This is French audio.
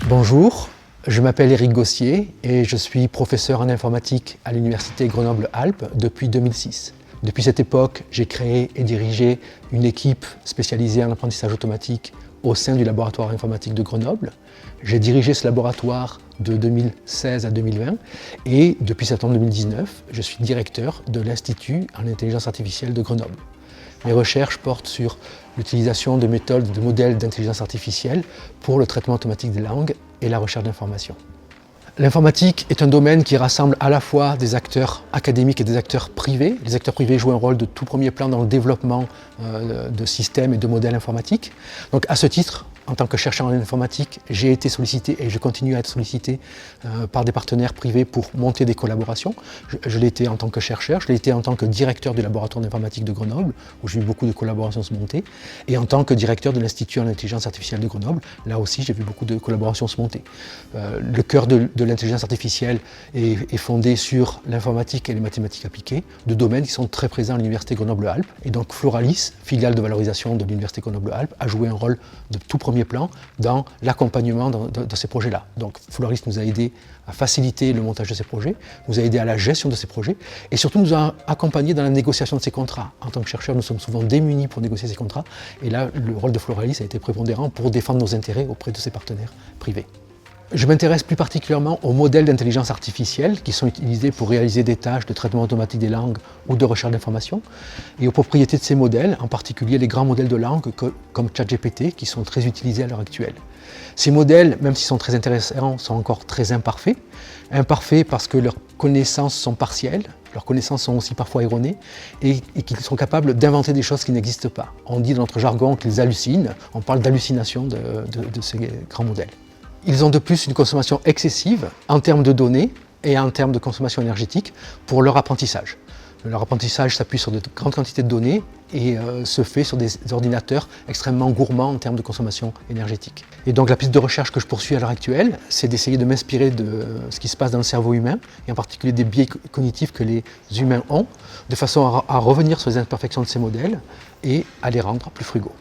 Bonjour, je m'appelle Éric Gossier et je suis professeur en informatique à l'Université Grenoble-Alpes depuis 2006. Depuis cette époque, j'ai créé et dirigé une équipe spécialisée en apprentissage automatique au sein du laboratoire informatique de Grenoble. J'ai dirigé ce laboratoire de 2016 à 2020 et depuis septembre 2019, je suis directeur de l'Institut en intelligence artificielle de Grenoble. Mes recherches portent sur l'utilisation de méthodes, de modèles d'intelligence artificielle pour le traitement automatique des langues et la recherche d'informations. L'informatique est un domaine qui rassemble à la fois des acteurs académiques et des acteurs privés. Les acteurs privés jouent un rôle de tout premier plan dans le développement de systèmes et de modèles informatiques. Donc à ce titre, en tant que chercheur en informatique, j'ai été sollicité et je continue à être sollicité par des partenaires privés pour monter des collaborations. Je l'ai été en tant que chercheur, je l'ai été en tant que directeur du laboratoire d'informatique de Grenoble, où j'ai eu beaucoup de collaborations se monter, et en tant que directeur de l'Institut en intelligence artificielle de Grenoble, là aussi j'ai vu beaucoup de collaborations se monter. Le cœur de l'intelligence artificielle est fondé sur l'informatique et les mathématiques appliquées, deux domaines qui sont très présents à l'Université Grenoble-Alpes. Et donc Floralis, filiale de valorisation de l'Université Grenoble-Alpes, a joué un rôle de tout premier plan dans l'accompagnement de ces projets-là. Donc Floralis nous a aidé à faciliter le montage de ces projets, nous a aidé à la gestion de ces projets et surtout nous a accompagnés dans la négociation de ces contrats. En tant que chercheurs, nous sommes souvent démunis pour négocier ces contrats et là, le rôle de Floralis a été prépondérant pour défendre nos intérêts auprès de ses partenaires privés. Je m'intéresse plus particulièrement aux modèles d'intelligence artificielle qui sont utilisés pour réaliser des tâches de traitement automatique des langues ou de recherche d'informations et aux propriétés de ces modèles, en particulier les grands modèles de langue comme ChatGPT qui sont très utilisés à l'heure actuelle. Ces modèles, même s'ils sont très intéressants, sont encore très imparfaits. Imparfaits parce que leurs connaissances sont partielles, leurs connaissances sont aussi parfois erronées et qu'ils sont capables d'inventer des choses qui n'existent pas. On dit dans notre jargon qu'ils hallucinent, on parle d'hallucination de ces grands modèles. Ils ont de plus une consommation excessive en termes de données et en termes de consommation énergétique pour leur apprentissage. Leur apprentissage s'appuie sur de grandes quantités de données et se fait sur des ordinateurs extrêmement gourmands en termes de consommation énergétique. Et donc la piste de recherche que je poursuis à l'heure actuelle, c'est d'essayer de m'inspirer de ce qui se passe dans le cerveau humain, et en particulier des biais cognitifs que les humains ont, de façon à revenir sur les imperfections de ces modèles et à les rendre plus frugaux.